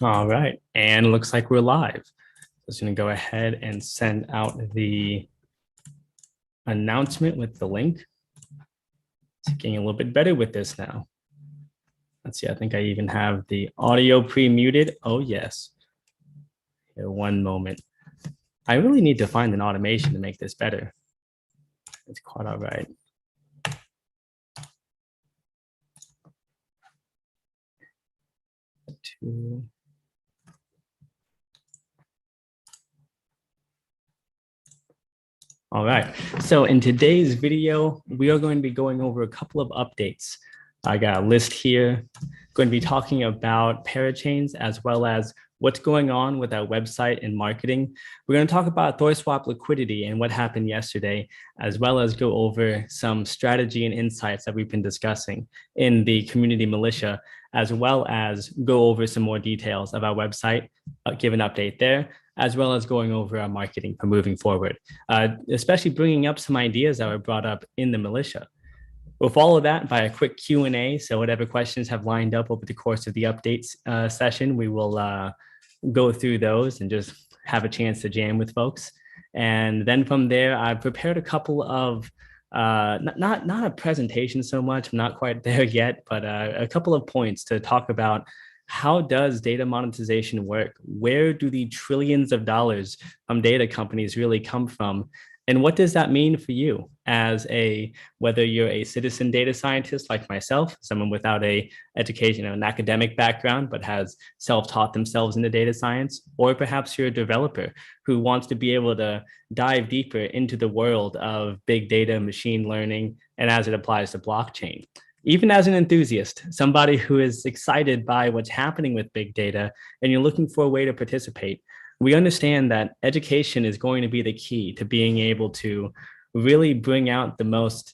All right, and it looks like we're live. Just going to go ahead and send out the announcement with the link. It's getting a little bit better with this now. Let's see, I think I even have the audio pre-muted. Oh, yes. Here, one moment. I really need to find an automation to make this better. It's quite all right. All right, so in today's video, we are going to be going over a couple of updates. I got a list here, going to be talking about parachains as well as what's going on with our website and marketing. We're going to talk about ThorSwap liquidity and what happened yesterday, as well as go over some strategy and insights that we've been discussing in the community Militia, as well as go over some more details of our website, give an update there, as well as going over our marketing for moving forward, especially bringing up some ideas that were brought up in the Militia. We'll follow that by a quick Q&A. So whatever questions have lined up over the course of the updates session, we will go through those and just have a chance to jam with folks. And then from there, I've prepared a couple of, not a presentation so much, I'm not quite there yet, but a couple of points to talk about. How does data monetization work? Where do the trillions of dollars from data companies really come from? And what does that mean for you as whether you're a citizen data scientist like myself, someone without an education or an academic background, but has self-taught themselves into data science, or perhaps you're a developer who wants to be able to dive deeper into the world of big data, machine learning, and as it applies to blockchain. Even as an enthusiast, somebody who is excited by what's happening with big data, and you're looking for a way to participate, we understand that education is going to be the key to being able to really bring out the most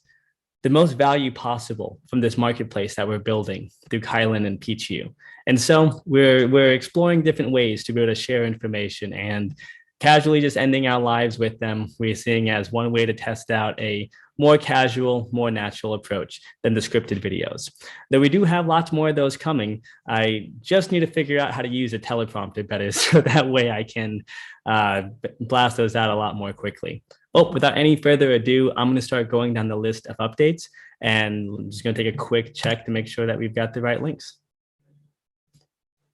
value possible from this marketplace that we're building through Kylin and Pichu. And so we're exploring different ways to be able to share information and casually just ending our lives with them, we're seeing as one way to test out a more casual, more natural approach than the scripted videos. Though we do have lots more of those coming, I just need to figure out how to use a teleprompter better so that way I can blast those out a lot more quickly. Oh, without any further ado, I'm going to start going down the list of updates, and I'm just going to take a quick check to make sure that we've got the right links.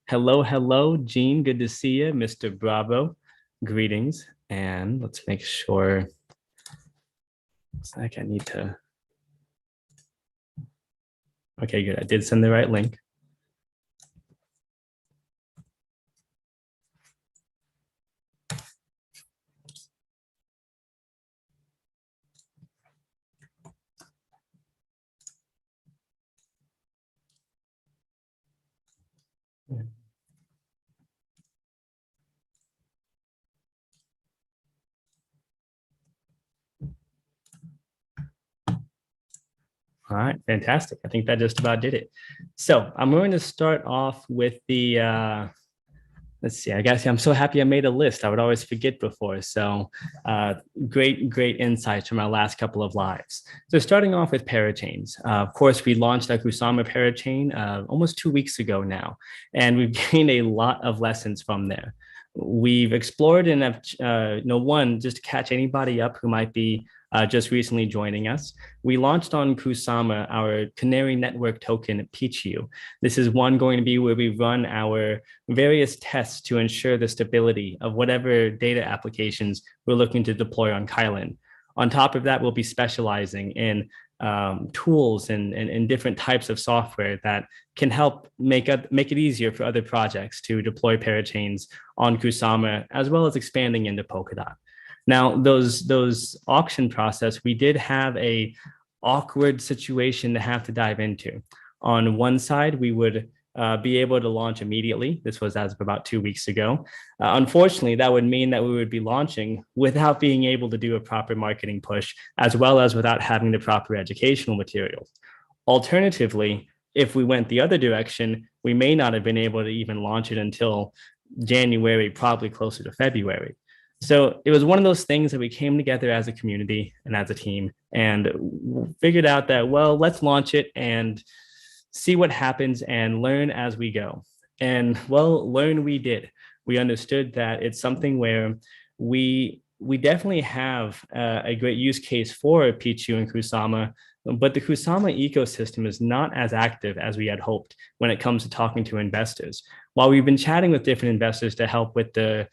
Hello, Gene. Good to see you, Mr. Bravo. Greetings, and let's make sure. Looks like I need to. Okay, good. I did send the right link. All right, fantastic. I think that just about did it. So I'm going to start off with the, let's see, I guess I'm so happy I made a list. I would always forget before. So great insights from our last couple of lives. So starting off with parachains. Of course, we launched our Kusama parachain almost 2 weeks ago now, and we've gained a lot of lessons from there. We've explored and have, one, just to catch anybody up who might be just recently joining us, we launched on Kusama our Canary Network token, Pichu. This is one going to be where we run our various tests to ensure the stability of whatever data applications we're looking to deploy on Kylin. On top of that, we'll be specializing in tools and different types of software that can help make it easier for other projects to deploy parachains on Kusama, as well as expanding into Polkadot. Now, those auction process, we did have a awkward situation to have to dive into. On one side, we would be able to launch immediately. This was as of about 2 weeks ago. Unfortunately, that would mean that we would be launching without being able to do a proper marketing push, as well as without having the proper educational materials. Alternatively, if we went the other direction, we may not have been able to even launch it until January, probably closer to February. So it was one of those things that we came together as a community and as a team and figured out that, well, let's launch it and see what happens and learn as we go. And well, learn we did. We understood that it's something where we definitely have a great use case for Pichu and Kusama, but the Kusama ecosystem is not as active as we had hoped when it comes to talking to investors. While we've been chatting with different investors to help with the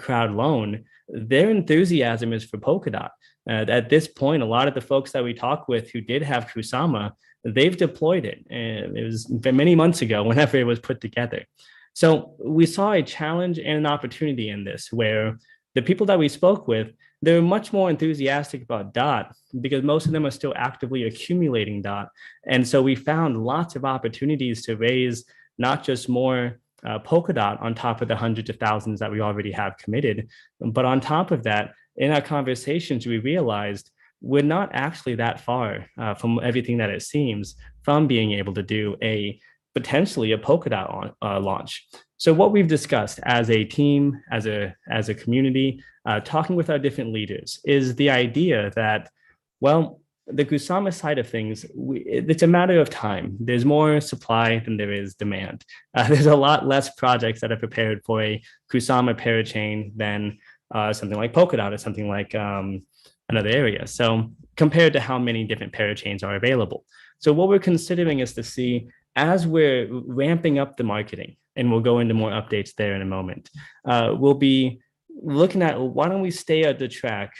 crowd loan, their enthusiasm is for Polkadot. At this point, a lot of the folks that we talk with who did have Kusama, they've deployed it. And it was many months ago whenever it was put together. So we saw a challenge and an opportunity in this where the people that we spoke with, they're much more enthusiastic about DOT because most of them are still actively accumulating DOT. And so we found lots of opportunities to raise not just more Polkadot on top of the hundreds of thousands that we already have committed, but on top of that, in our conversations, we realized we're not actually that far from everything that it seems from being able to do potentially a Polkadot launch. So what we've discussed as a team, as a community, talking with our different leaders is the idea that, well, the Kusama side of things, it's a matter of time. There's more supply than there is demand. There's a lot less projects that are prepared for a Kusama parachain than something like Polkadot or something like another area. So compared to how many different parachains are available. So what we're considering is to see, as we're ramping up the marketing, and we'll go into more updates there in a moment, we'll be looking at, why don't we stay at the track?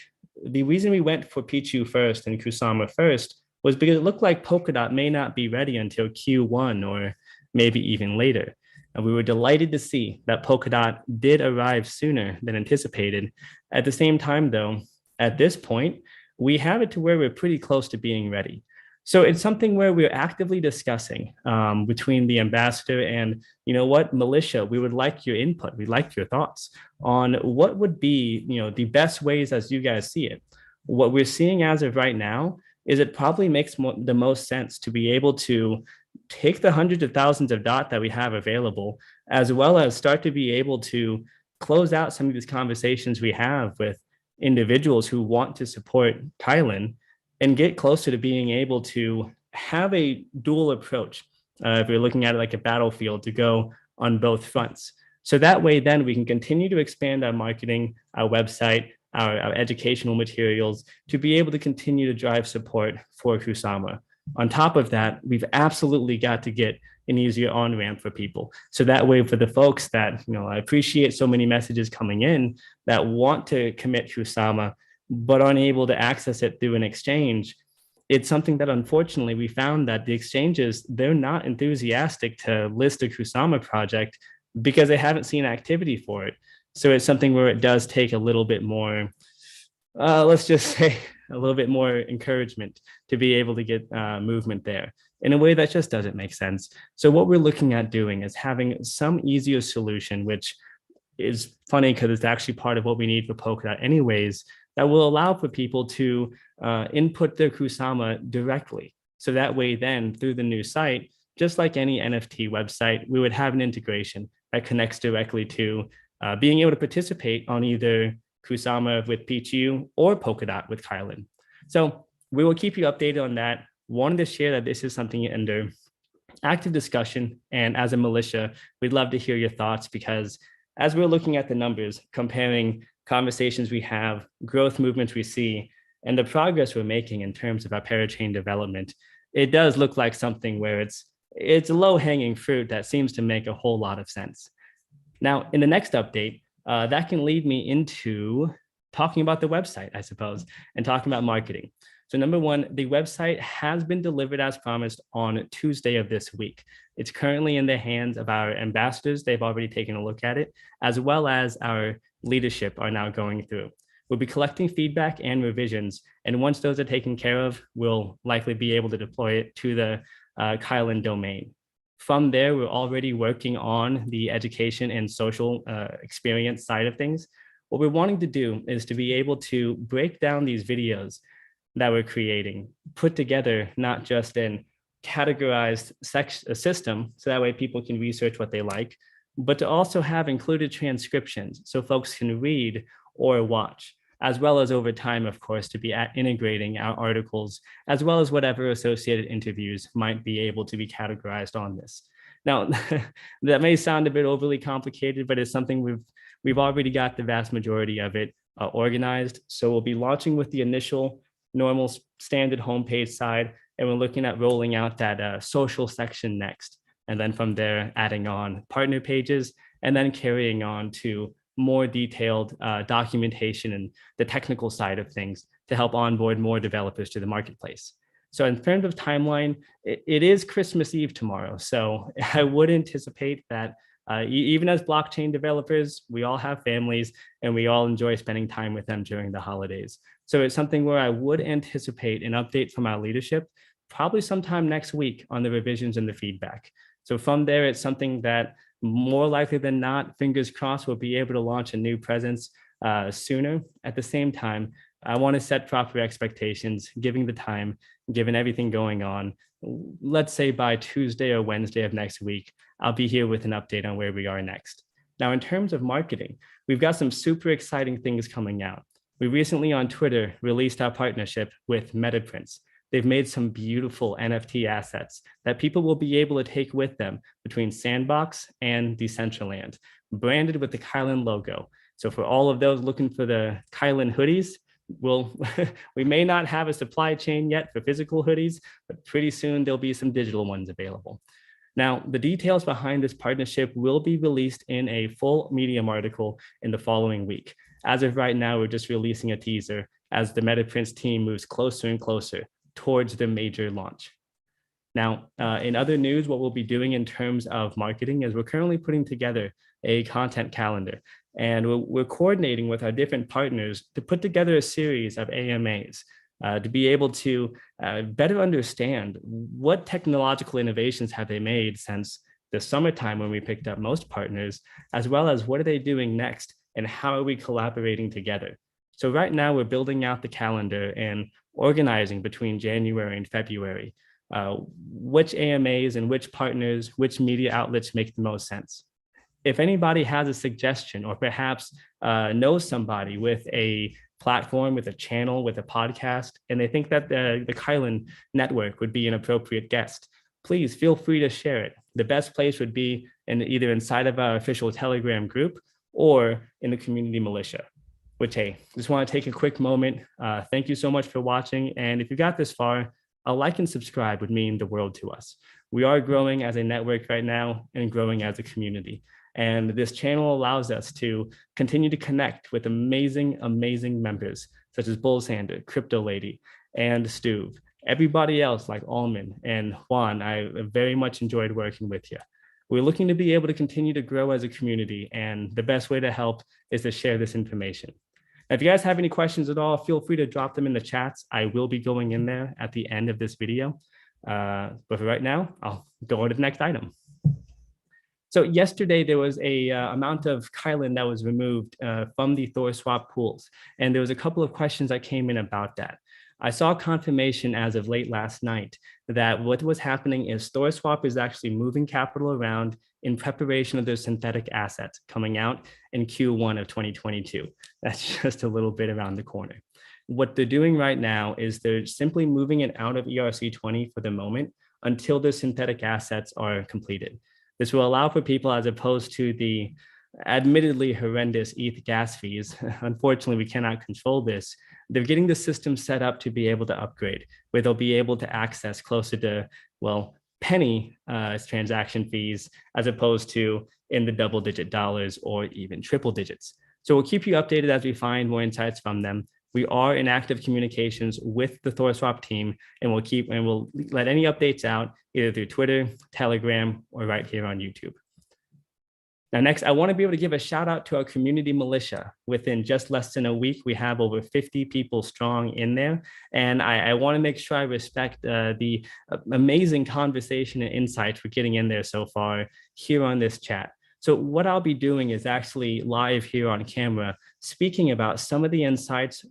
The reason we went for Pichu first and Kusama first was because it looked like Polkadot may not be ready until Q1 or maybe even later. And we were delighted to see that Polkadot did arrive sooner than anticipated. At the same time, though, at this point, we have it to where we're pretty close to being ready. So it's something where we're actively discussing between the ambassador and, Militia, we would like your input. We'd like your thoughts on what would be, the best ways as you guys see it. What we're seeing as of right now is it probably makes the most sense to be able to take the hundreds of thousands of DOT that we have available, as well as start to be able to close out some of these conversations we have with individuals who want to support Kylin and get closer to being able to have a dual approach. If we're looking at it like a battlefield, to go on both fronts. So that way, then we can continue to expand our marketing, our website, our educational materials to be able to continue to drive support for Kusama. On top of that, we've absolutely got to get an easier on-ramp for people. So that way, for the folks that, I appreciate so many messages coming in that want to commit Kusama, but aren't able to access it through an exchange. It's something that unfortunately we found that the exchanges, they're not enthusiastic to list a Kusama project because they haven't seen activity for it. So it's something where it does take a little bit more, let's just say a little bit more encouragement to be able to get movement there in a way that just doesn't make sense. So what we're looking at doing is having some easier solution, which is funny because it's actually part of what we need for Polkadot anyways, that will allow for people to input their Kusama directly. So that way then through the new site, just like any NFT website, we would have an integration that connects directly to being able to participate on either Kusama with Pichu or Polkadot with Kylin. So we will keep you updated on that. Wanted to share that this is something under active discussion. And as a Militia, we'd love to hear your thoughts, because as we're looking at the numbers, comparing conversations we have, growth movements we see, and the progress we're making in terms of our parachain development, it does look like something where it's a low-hanging fruit that seems to make a whole lot of sense. Now, in the next update, that can lead me into talking about the website, I suppose, and talking about marketing. So number one, the website has been delivered as promised on Tuesday of this week. It's currently in the hands of our ambassadors. They've already taken a look at it, as well as our leadership are now going through. We'll be collecting feedback and revisions, and once those are taken care of, we'll likely be able to deploy it to the Kylin domain. From there, we're already working on the education and social experience side of things. What we're wanting to do is to be able to break down these videos that we're creating, put together not just in categorized system, so that way people can research what they like, but to also have included transcriptions so folks can read or watch, as well as over time, of course, to be integrating our articles, as well as whatever associated interviews might be able to be categorized on this. Now, that may sound a bit overly complicated, but it's something we've already got the vast majority of it organized. So we'll be launching with the initial normal standard homepage side, and we're looking at rolling out that social section next. And then from there, adding on partner pages, and then carrying on to more detailed documentation and the technical side of things to help onboard more developers to the marketplace. So in terms of timeline, it is Christmas Eve tomorrow. So I would anticipate that even as blockchain developers, we all have families and we all enjoy spending time with them during the holidays. So it's something where I would anticipate an update from our leadership probably sometime next week on the revisions and the feedback. So from there, it's something that more likely than not, fingers crossed, we'll be able to launch a new presence sooner. At the same time, I want to set proper expectations, giving the time, given everything going on. Let's say by Tuesday or Wednesday of next week, I'll be here with an update on where we are next. Now, in terms of marketing, we've got some super exciting things coming out. We recently on Twitter released our partnership with MetaPrints. They've made some beautiful NFT assets that people will be able to take with them between Sandbox and Decentraland, branded with the Kylin logo. So for all of those looking for the Kylin hoodies, we may not have a supply chain yet for physical hoodies, but pretty soon there'll be some digital ones available. Now, the details behind this partnership will be released in a full Medium article in the following week. As of right now, we're just releasing a teaser as the MetaPrints team moves closer and closer towards the major launch. Now, in other news, what we'll be doing in terms of marketing is we're currently putting together a content calendar, and we're coordinating with our different partners to put together a series of AMAs to be able to better understand what technological innovations have they made since the summertime when we picked up most partners, as well as what are they doing next and how are we collaborating together. So right now we're building out the calendar and organizing between January and February, which AMAs and which partners, which media outlets make the most sense. If anybody has a suggestion or perhaps knows somebody with a platform, with a channel, with a podcast, and they think that the Kylin Network would be an appropriate guest, please feel free to share it. The best place would be either inside of our official Telegram group or in the community Militia. Which, hey, just want to take a quick moment. Thank you so much for watching. And if you got this far, a like and subscribe would mean the world to us. We are growing as a network right now and growing as a community. And this channel allows us to continue to connect with amazing, amazing members, such as Bullsander, Crypto Lady, and Stuve. Everybody else like Alman and Juan, I very much enjoyed working with you. We're looking to be able to continue to grow as a community, and the best way to help is to share this information. Now, if you guys have any questions at all, feel free to drop them in the chats. I will be going in there at the end of this video. But for right now, I'll go on to the next item. So yesterday, there was a amount of Kylin that was removed from the ThorSwap pools, and there was a couple of questions that came in about that. I saw confirmation as of late last night that what was happening is ThorSwap is actually moving capital around in preparation of their synthetic assets coming out in Q1 of 2022. That's just a little bit around the corner. What they're doing right now is they're simply moving it out of ERC20 for the moment until the synthetic assets are completed. This will allow for people, as opposed to the admittedly horrendous ETH gas fees. Unfortunately, we cannot control this. They're getting the system set up to be able to upgrade, where they'll be able to access closer to, well, penny transaction fees, as opposed to in the double-digit dollars or even triple digits. So we'll keep you updated as we find more insights from them. We are in active communications with the ThorSwap team, and we'll let any updates out either through Twitter, Telegram, or right here on YouTube. Now, next, I want to be able to give a shout out to our community Militia. Within just less than a week, we have over 50 people strong in there. And I want to make sure I respect the amazing conversation and insights we're getting in there so far here on this chat. So what I'll be doing is actually live here on camera, speaking about some of the insights,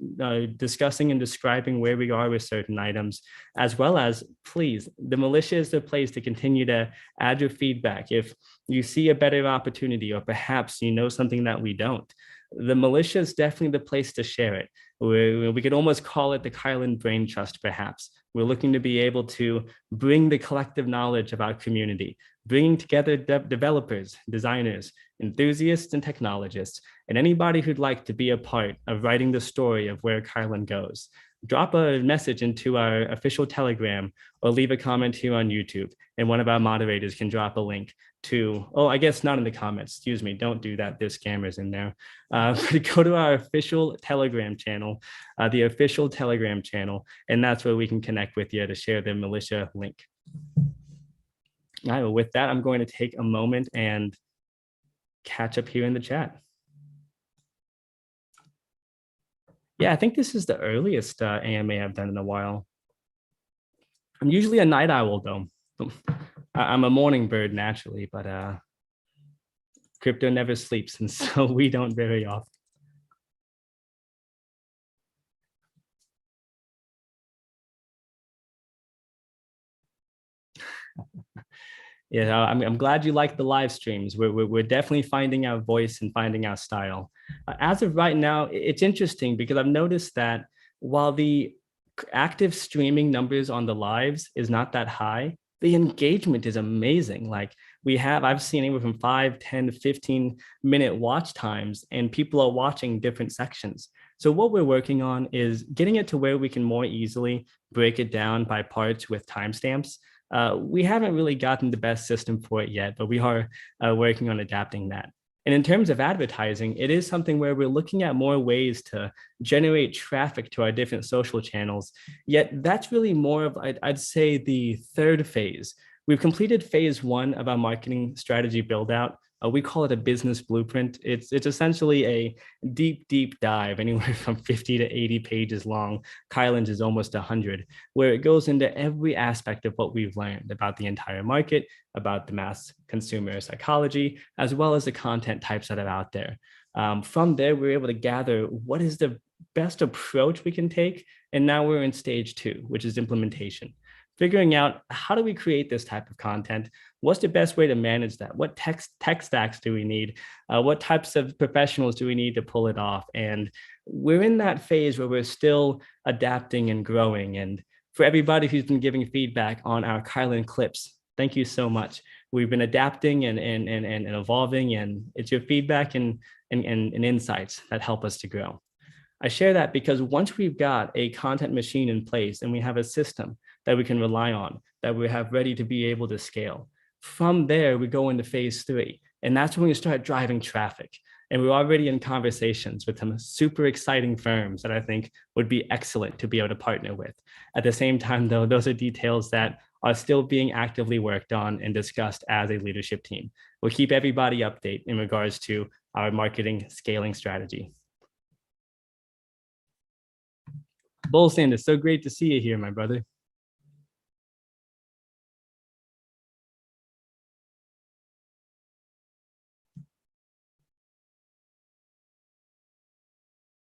discussing and describing where we are with certain items, as well as, please, the Militia is the place to continue to add your feedback. If you see a better opportunity, or perhaps you know something that we don't, the Militia is definitely the place to share it. We could almost call it the Kylin Brain Trust, perhaps. We're looking to be able to bring the collective knowledge of our community, bringing together developers, designers, enthusiasts, and technologists, and anybody who'd like to be a part of writing the story of where Kylin goes. Drop a message into our official Telegram or leave a comment here on YouTube, and one of our moderators can drop a link to, oh, I guess not in the comments, excuse me, don't do that, there's scammers in there. Go to our official Telegram channel, the official Telegram channel, and that's where we can connect with you to share the Militia link. All right, well, with that, I'm going to take a moment and catch up here in the chat. Yeah, I think this is the earliest AMA I've done in a while. I'm usually a night owl, though. I'm a morning bird naturally, but crypto never sleeps, and so we don't very often. Yeah, I'm glad you like the live streams. We're definitely finding our voice and finding our style. As of right now, it's interesting because I've noticed that while the active streaming numbers on the lives is not that high, the engagement is amazing. Like I've seen anywhere from 5, 10, 15-minute watch times, and people are watching different sections. So what we're working on is getting it to where we can more easily break it down by parts with timestamps. We haven't really gotten the best system for it yet, but we are working on adapting that. And in terms of advertising, it is something where we're looking at more ways to generate traffic to our different social channels. Yet that's really more of, I'd say, the third phase. We've completed phase 1 of our marketing strategy build out. We call it a business blueprint. It's essentially a deep dive, anywhere from 50 to 80 pages long. Kylin's is almost 100, where it goes into every aspect of what we've learned about the entire market, about the mass consumer psychology, as well as the content types that are out there. From there, we're able to gather what is the best approach we can take. And now we're in stage 2, which is implementation. Figuring out, how do we create this type of content? What's the best way to manage that? What tech stacks do we need? What types of professionals do we need to pull it off? And we're in that phase where we're still adapting and growing. And for everybody who's been giving feedback on our Kylin clips, thank you so much. We've been adapting and evolving, and it's your feedback and insights that help us to grow. I share that because once we've got a content machine in place and we have a system that we can rely on, that we have ready to be able to scale, from there, we go into phase 3. And that's when we start driving traffic. And we're already in conversations with some super exciting firms that I think would be excellent to be able to partner with. At the same time, though, those are details that are still being actively worked on and discussed as a leadership team. We'll keep everybody updated in regards to our marketing scaling strategy. Bull Sanders, so great to see you here, my brother.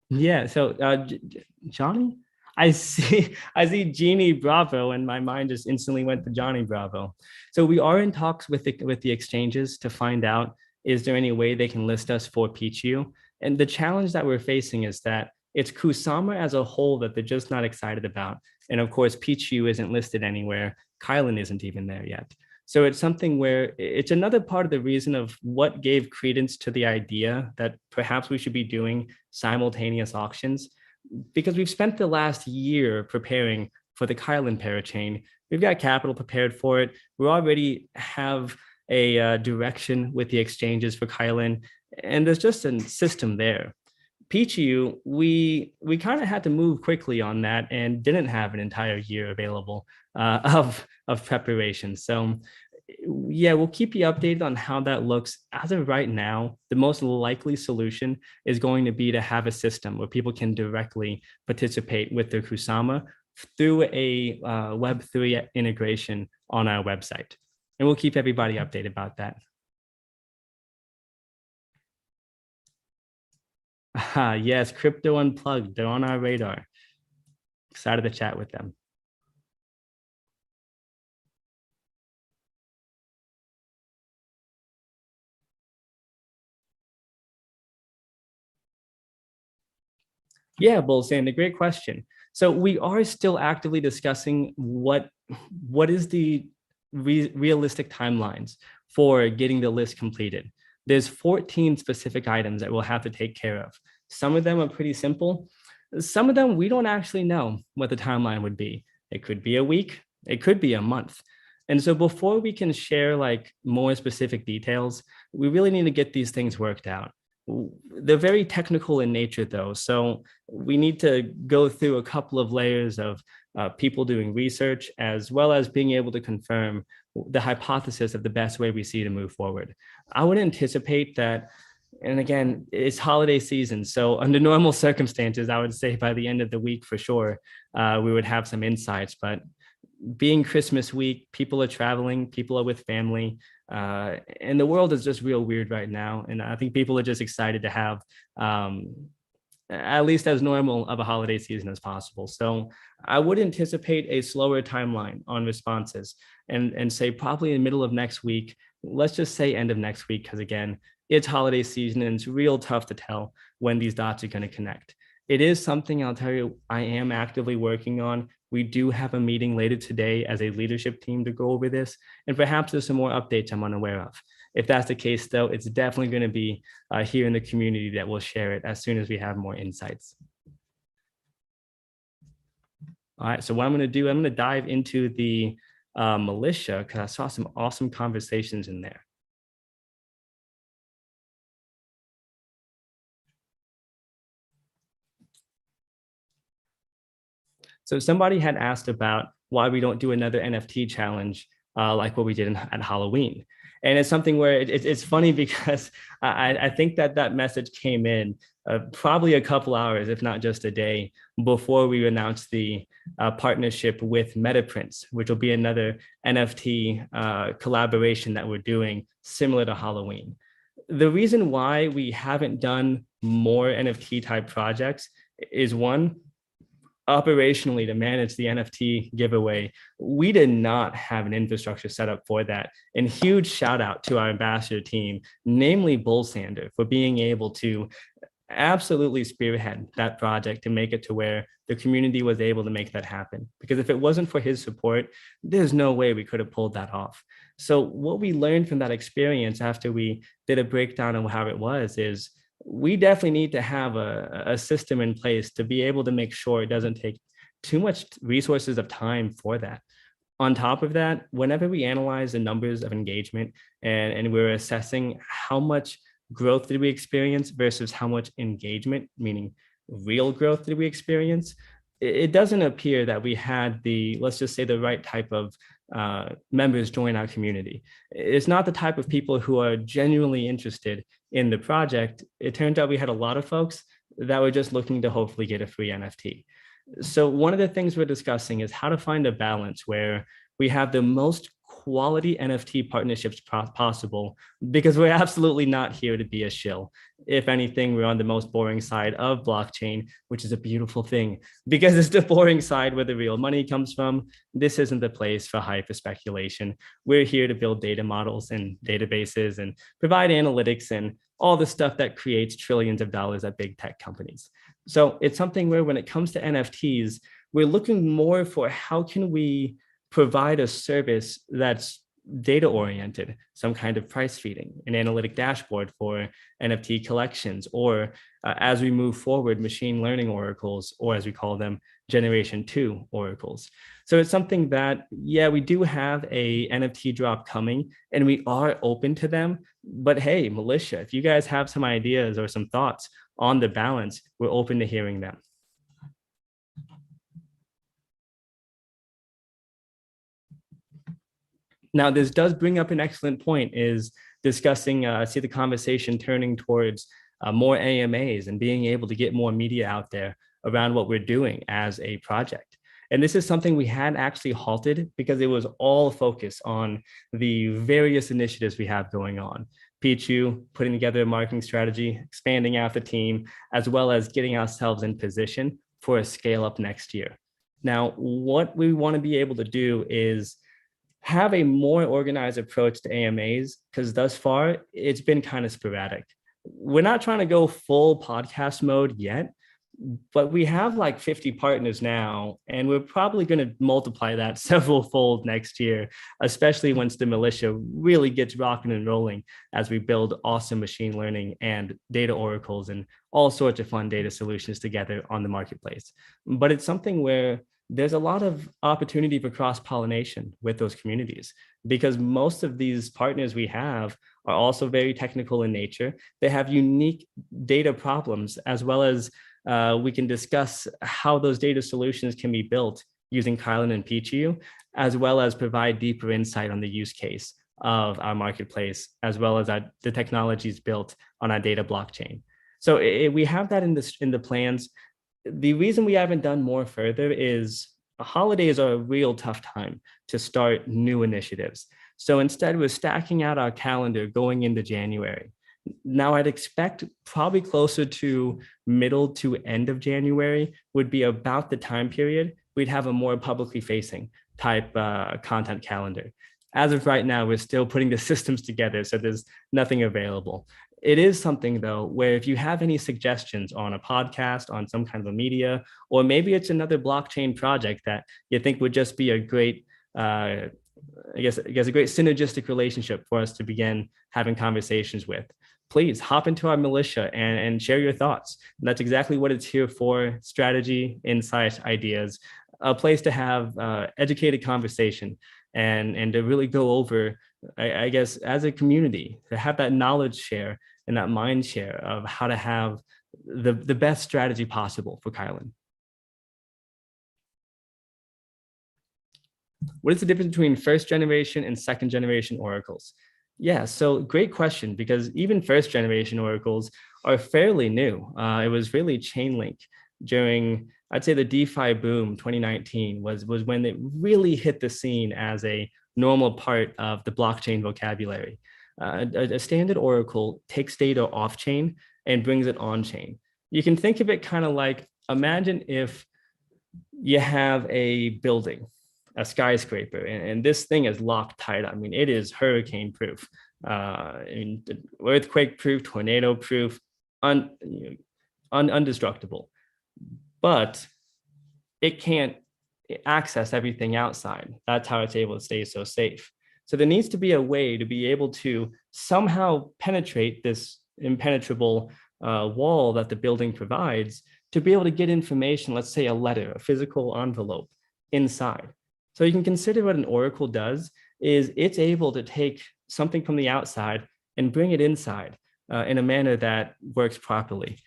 Yeah, so Johnny, I see Jeannie Bravo, and my mind just instantly went to Johnny Bravo. So we are in talks with the exchanges to find out, is there any way they can list us for Pichu? And the challenge that we're facing is that it's Kusama as a whole that they're just not excited about. And of course, Pichu isn't listed anywhere. Kylin isn't even there yet. So it's something where it's another part of the reason of what gave credence to the idea that perhaps we should be doing simultaneous auctions, because we've spent the last year preparing for the Kylin parachain. We've got capital prepared for it. We already have a direction with the exchanges for Kylin, and there's just a system there. Pichu, we kind of had to move quickly on that and didn't have an entire year available of preparation. So yeah, we'll keep you updated on how that looks. As of right now, the most likely solution is going to be to have a system where people can directly participate with their Kusama through a Web3 integration on our website. And we'll keep everybody updated about that. Yes, Crypto Unplugged, they're on our radar. Excited to chat with them. Yeah, Bull Sand, a great question. So we are still actively discussing what is the realistic timelines for getting the list completed. There's 14 specific items that we'll have to take care of. Some of them are pretty simple. Some of them, we don't actually know what the timeline would be. It could be a week, it could be a month. And so before we can share like more specific details, we really need to get these things worked out. They're very technical in nature though. So we need to go through a couple of layers of people doing research, as well as being able to confirm the hypothesis of the best way we see to move forward. I would anticipate that, and again, it's holiday season. So under normal circumstances, I would say by the end of the week for sure, we would have some insights. But being Christmas week, people are traveling, people are with family, and the world is just real weird right now. And I think people are just excited to have at least as normal of a holiday season as possible. So I would anticipate a slower timeline on responses and say probably in the middle of next week. Let's just say end of next week, because again, it's holiday season and it's real tough to tell when these dots are going to connect. It is something I'll tell you I am actively working on. We do have a meeting later today as a leadership team to go over this, and perhaps there's some more updates I'm unaware of. If that's the case, though, it's definitely going to be here in the community that we'll share it as soon as we have more insights. All right, so what I'm going to do, I'm going to dive into the Militia, because I saw some awesome conversations in there. So somebody had asked about why we don't do another NFT challenge like what we did at Halloween. And it's something where it's funny because I think that message came in probably a couple hours, if not just a day, before we announced the partnership with MetaPrints, which will be another NFT collaboration that we're doing similar to Halloween. The reason why we haven't done more NFT type projects is one, operationally to manage the NFT giveaway, we did not have an infrastructure set up for that. And huge shout out to our ambassador team, namely Bull Sander, for being able to absolutely spearhead that project to make it to where the community was able to make that happen. Because if it wasn't for his support, there's no way we could have pulled that off. So what we learned from that experience after we did a breakdown of how it was is we definitely need to have a system in place to be able to make sure it doesn't take too much resources of time for that. On top of that, whenever we analyze the numbers of engagement and we're assessing how much growth did we experience versus how much engagement, meaning real growth did we experience, it doesn't appear that we had let's just say the right type of members join our community. It's not the type of people who are genuinely interested in the project. It turned out we had a lot of folks that were just looking to hopefully get a free NFT. So one of the things we're discussing is how to find a balance where we have the most quality NFT partnerships possible, because we're absolutely not here to be a shill. If anything, we're on the most boring side of blockchain, which is a beautiful thing because it's the boring side where the real money comes from. This isn't the place for hype or speculation. We're here to build data models and databases and provide analytics and all the stuff that creates trillions of dollars at big tech companies. So it's something where when it comes to NFTs, we're looking more for how can we provide a service that's data oriented, some kind of price feeding, an analytic dashboard for NFT collections, or as we move forward, machine learning oracles, or as we call them, generation 2 oracles. So it's something that, yeah, we do have a NFT drop coming and we are open to them, but hey, Militia, if you guys have some ideas or some thoughts on the balance, we're open to hearing them. Now, this does bring up an excellent point, is discussing, see the conversation turning towards more AMAs and being able to get more media out there around what we're doing as a project. And this is something we had actually halted because it was all focused on the various initiatives we have going on. Pichu putting together a marketing strategy, expanding out the team, as well as getting ourselves in position for a scale up next year. Now, what we want to be able to do is have a more organized approach to AMAs, because thus far it's been kind of sporadic. We're not trying to go full podcast mode yet, But we have like 50 partners now, and we're probably going to multiply that several fold next year, especially once the Militia really gets rocking and rolling as we build awesome machine learning and data oracles and all sorts of fun data solutions together on the marketplace. But it's something where there's a lot of opportunity for cross-pollination with those communities, because most of these partners we have are also very technical in nature. They have unique data problems, as well as we can discuss how those data solutions can be built using Kylin and Pichu, as well as provide deeper insight on the use case of our marketplace, as well as the technologies built on our data blockchain. So we have that in the plans. The reason we haven't done more further is holidays are a real tough time to start new initiatives. So instead, we're stacking out our calendar going into January. Now, I'd expect probably closer to middle to end of January would be about the time period we'd have a more publicly facing type content calendar. As of right now, we're still putting the systems together, so there's nothing available. It is something, though, where if you have any suggestions on a podcast, on some kind of a media, or maybe it's another blockchain project that you think would just be a great, I guess a great synergistic relationship for us to begin having conversations with, please hop into our Militia and share your thoughts. And that's exactly what it's here for: strategy, insight, ideas, a place to have educated conversation and to really go over, I guess, as a community, to have that knowledge share and that mind share of how to have the best strategy possible for Kylin. What is the difference between first generation and second generation oracles? Yeah, so great question, because even first generation oracles are fairly new. It was really Chainlink during, I'd say, the DeFi boom 2019 was when it really hit the scene as a normal part of the blockchain vocabulary. A standard oracle takes data off chain and brings it on chain. You can think of it kind of like, imagine if you have a building, a skyscraper, and this thing is locked tight. I mean, it is hurricane proof, earthquake proof, tornado proof, undestructible. But it can't access everything outside. That's how it's able to stay so safe. So there needs to be a way to be able to somehow penetrate this impenetrable wall that the building provides, to be able to get information, let's say a letter, a physical envelope inside. So you can consider what an oracle does is it's able to take something from the outside and bring it inside in a manner that works properly.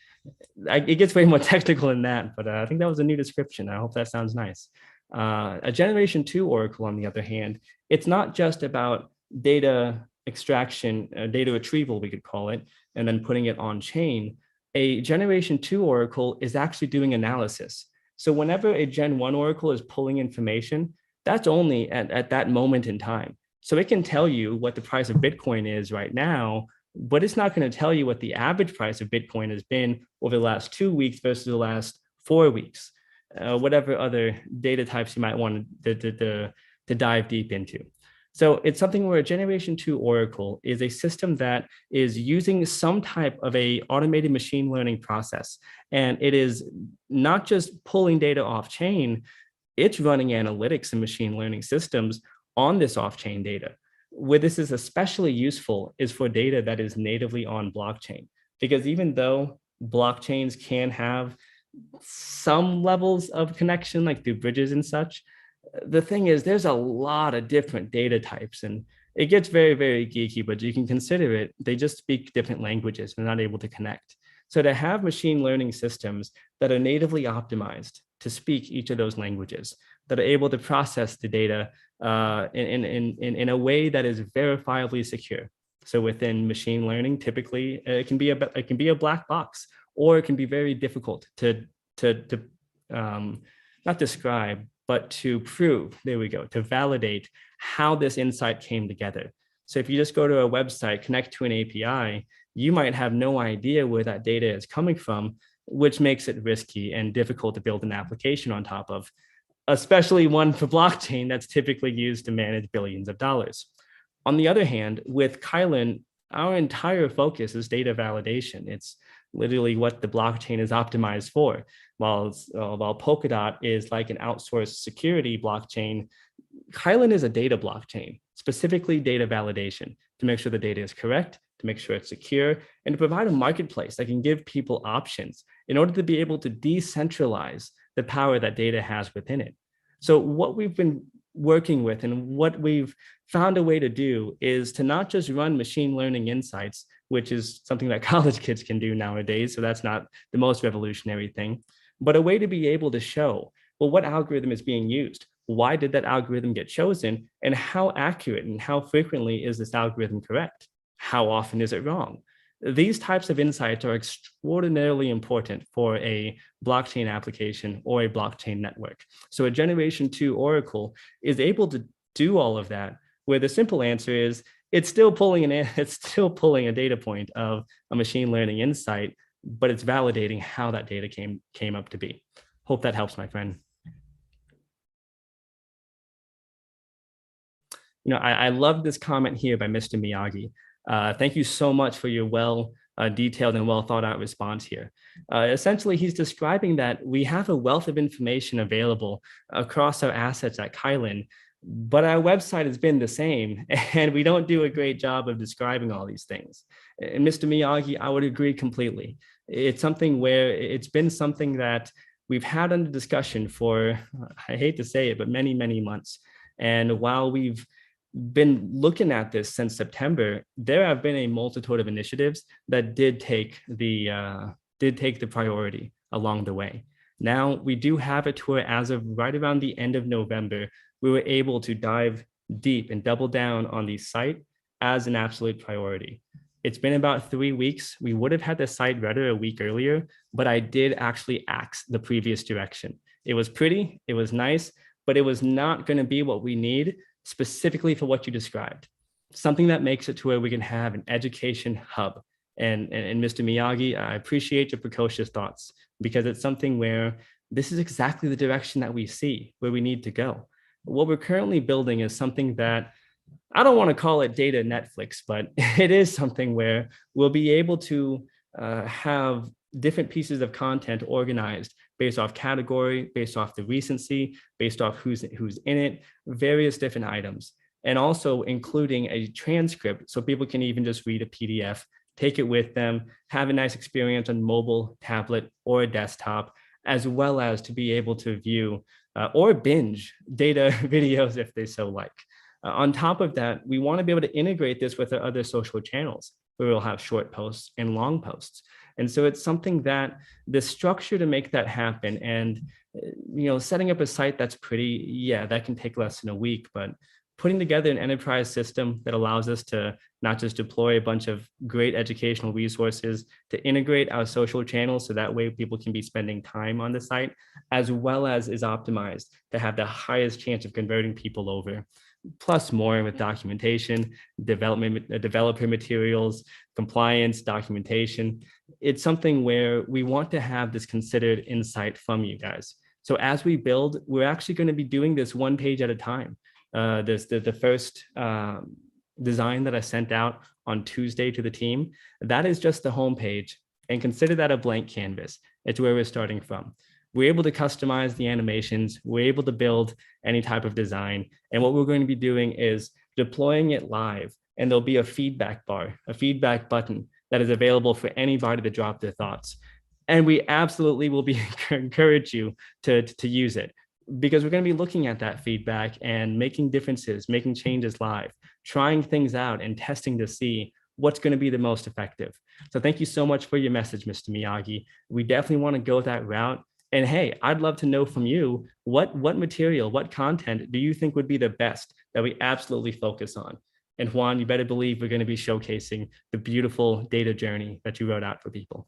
It gets way more technical than that, but I think that was a new description. I hope that sounds nice. A generation 2 oracle, on the other hand, it's not just about data extraction, data retrieval, we could call it, and then putting it on chain. A generation 2 oracle is actually doing analysis. So whenever a Gen 1 oracle is pulling information, that's only at that moment in time. So it can tell you what the price of Bitcoin is right now, but it's not going to tell you what the average price of Bitcoin has been over the last 2 weeks versus the last 4 weeks, whatever other data types you might want to dive deep into. So it's something where a generation 2 oracle is a system that is using some type of a automated machine learning process. And it is not just pulling data off chain, it's running analytics and machine learning systems on this off-chain data. Where this is especially useful is for data that is natively on blockchain, because even though blockchains can have some levels of connection, like through bridges and such, the thing is there's a lot of different data types, and it gets very, very geeky, but you can consider it, they just speak different languages and they're not able to connect. So to have machine learning systems that are natively optimized to speak each of those languages, that are able to process the data in a way that is verifiably secure. So within machine learning, typically it can be a black box, or it can be very difficult to not describe, but to prove, there we go, to validate how this insight came together. So if you just go to a website, connect to an API, you might have no idea where that data is coming from, which makes it risky and difficult to build an application on top of, especially one for blockchain that's typically used to manage billions of dollars. On the other hand, with Kylin, our entire focus is data validation. It's literally what the blockchain is optimized for. While Polkadot is like an outsourced security blockchain, Kylin is a data blockchain, specifically data validation, to make sure the data is correct, to make sure it's secure, and to provide a marketplace that can give people options in order to be able to decentralize the power that data has within it. So what we've been working with and what we've found a way to do is to not just run machine learning insights, which is something that college kids can do nowadays, so that's not the most revolutionary thing, but a way to be able to show, well, what algorithm is being used? Why did that algorithm get chosen? And how accurate and how frequently is this algorithm correct? How often is it wrong? These types of insights are extraordinarily important for a blockchain application or a blockchain network. So a generation 2 Oracle is able to do all of that, where the simple answer is it's still pulling a data point of a machine learning insight, but it's validating how that data came up to be. Hope that helps, my friend. I love this comment here by Mr. Miyagi. Thank you so much for your detailed and well thought out response here. Essentially, he's describing that we have a wealth of information available across our assets at Kylin, but our website has been the same, and we don't do a great job of describing all these things. And Mr. Miyagi, I would agree completely. It's something where it's been something that we've had under discussion for, I hate to say it, but many, many months. And while we've been looking at this since September, there have been a multitude of initiatives that did take the priority along the way. Now we do have it to where as of right around the end of November, we were able to dive deep and double down on the site as an absolute priority. It's been about 3 weeks. We would have had the site ready a week earlier, but I did actually axe the previous direction. It was pretty, it was nice, but it was not going to be what we need specifically for what you described. Something that makes it to where we can have an education hub. And Mr. Miyagi, I appreciate your precocious thoughts, because it's something where this is exactly the direction that we see where we need to go. What we're currently building is something that I don't want to call it data Netflix, but it is something where we'll be able to have different pieces of content organized based off category, based off the recency, based off who's in it, various different items, and also including a transcript so people can even just read a PDF, take it with them, have a nice experience on mobile, tablet, or a desktop, as well as to be able to view or binge data videos if they so like. On top of that, we want to be able to integrate this with our other social channels, where we'll have short posts and long posts. And so it's something that the structure to make that happen, and setting up a site that's pretty, yeah, that can take less than a week, but putting together an enterprise system that allows us to not just deploy a bunch of great educational resources, to integrate our social channels so that way people can be spending time on the site, as well as is optimized to have the highest chance of converting people over. Plus more with documentation, developer materials, compliance, documentation. It's something where we want to have this considered insight from you guys. So as we build, we're actually going to be doing this one page at a time. The first design that I sent out on Tuesday to the team, that is just the homepage, and consider that a blank canvas. It's where we're starting from. We're able to customize the animations. We're able to build any type of design. And what we're going to be doing is deploying it live. And there'll be a feedback bar, a feedback button that is available for anybody to drop their thoughts. And we absolutely will be encourage you to use it, because we're going to be looking at that feedback and making differences, making changes live, trying things out and testing to see what's going to be the most effective. So thank you so much for your message, Mr. Miyagi. We definitely want to go that route. And hey, I'd love to know from you, what material, what content do you think would be the best that we absolutely focus on? And Juan, you better believe we're going to be showcasing the beautiful data journey that you wrote out for people.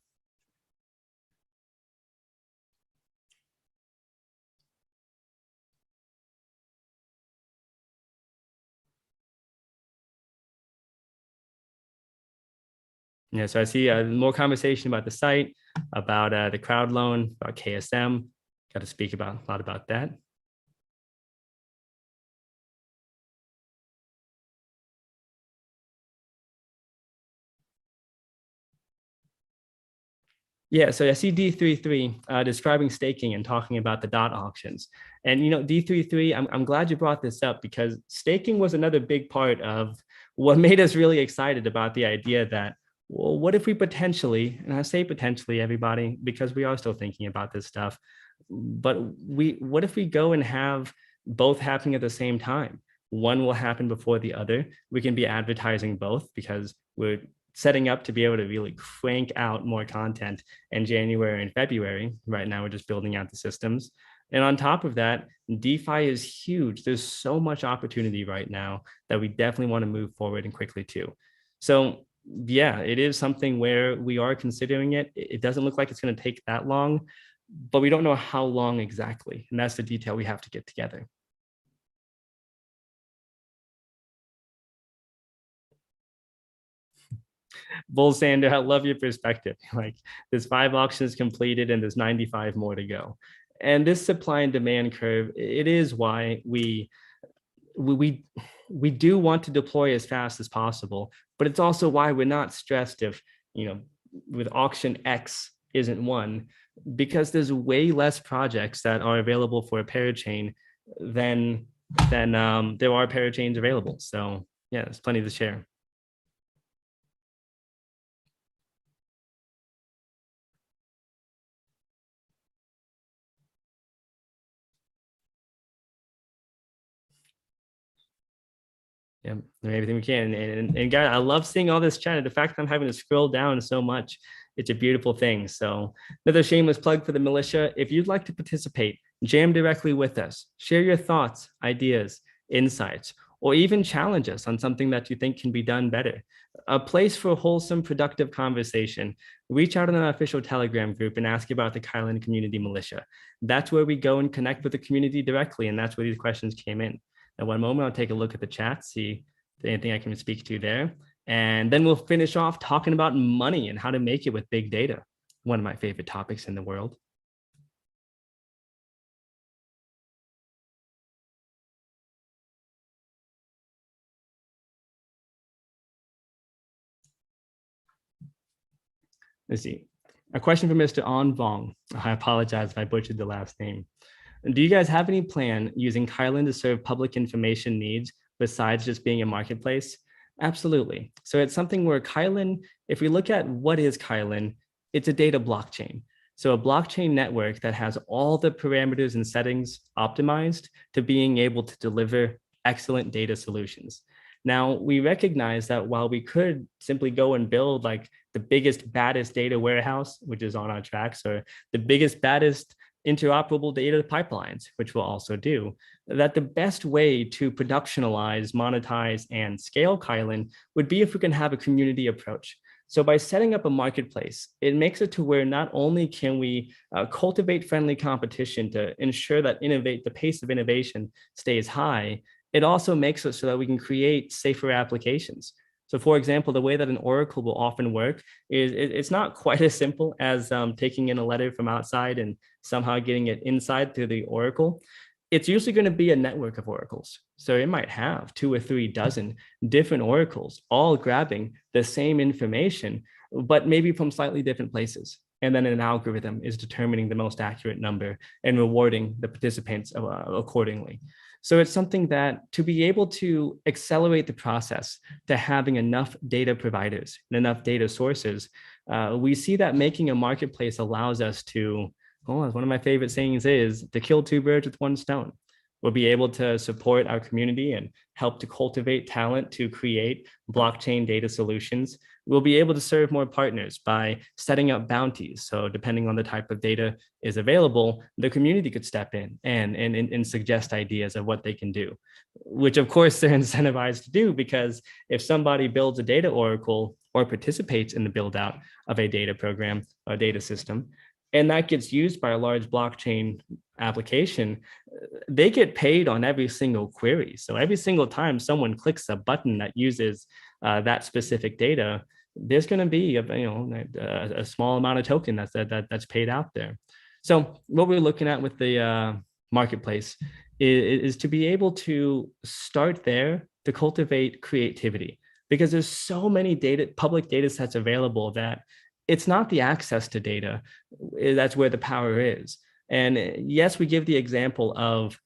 Yeah, so I see more conversation about the site, about the crowd loan, about KSM. Got to speak a lot about that. Yeah, so I see D33 describing staking and talking about the dot auctions. And D33, I'm glad you brought this up because staking was another big part of what made us really excited about the idea that, well, what if we potentially, and I say potentially, everybody, because we are still thinking about this stuff, but what if we go and have both happening at the same time? One will happen before the other. We can be advertising both because we're setting up to be able to really crank out more content in January and February. Right now, we're just building out the systems. And on top of that, DeFi is huge. There's so much opportunity right now that we definitely want to move forward and quickly too. So yeah, it is something where we are considering it. It doesn't look like it's going to take that long, but we don't know how long exactly. And that's the detail we have to get together. Bull Sander, I love your perspective. Like there's 5 auctions completed and there's 95 more to go. And this supply and demand curve, it is why we we do want to deploy as fast as possible, but it's also why we're not stressed if, with auction X isn't one, because there's way less projects that are available for a parachain than there are parachains available. So yeah, there's plenty to share. Yeah, everything we can. And guys, I love seeing all this chat. The fact that I'm having to scroll down so much, it's a beautiful thing. So another shameless plug for the militia. If you'd like to participate, jam directly with us. Share your thoughts, ideas, insights, or even challenge us on something that you think can be done better. A place for wholesome, productive conversation. Reach out in an official Telegram group and ask about the Kylin Community Militia. That's where we go and connect with the community directly. And that's where these questions came in. At one moment, I'll take a look at the chat, see if anything I can speak to there. And then we'll finish off talking about money and how to make it with big data. One of my favorite topics in the world. Let's see. A question from Mr. On Vong. I apologize if I butchered the last name. Do you guys have any plan using Kylin to serve public information needs besides just being a marketplace? Absolutely. So it's something where Kylin, if we look at what is Kylin, it's a data blockchain. So a blockchain network that has all the parameters and settings optimized to being able to deliver excellent data solutions. Now, we recognize that while we could simply go and build like the biggest, baddest data warehouse, which is on our tracks, or the biggest, baddest interoperable data pipelines, which we'll also do, that the best way to productionalize, monetize, and scale Kylin would be if we can have a community approach. So by setting up a marketplace, it makes it to where not only can we cultivate friendly competition to ensure that the pace of innovation stays high, it also makes it so that we can create safer applications. So for example, the way that an Oracle will often work is it's not quite as simple as taking in a letter from outside and somehow getting it inside through the Oracle. It's usually going to be a network of oracles. So it might have 2 or 3 dozen different oracles, all grabbing the same information, but maybe from slightly different places. And then an algorithm is determining the most accurate number and rewarding the participants accordingly. So it's something that to be able to accelerate the process to having enough data providers and enough data sources, we see that making a marketplace allows us to, as one of my favorite sayings is, to kill 2 birds with 1 stone. We'll be able to support our community and help to cultivate talent to create blockchain data solutions. We'll be able to serve more partners by setting up bounties. So depending on the type of data is available, the community could step in and suggest ideas of what they can do, which of course they're incentivized to do, because if somebody builds a data oracle or participates in the build out of a data program or data system, and that gets used by a large blockchain application, they get paid on every single query. So every single time someone clicks a button that uses that specific data, there's going to be a small amount of token that's paid out there. So what we're looking at with the marketplace is to be able to start there to cultivate creativity, because there's so many public data sets available that it's not the access to data. That's where the power is. And yes, we give the example of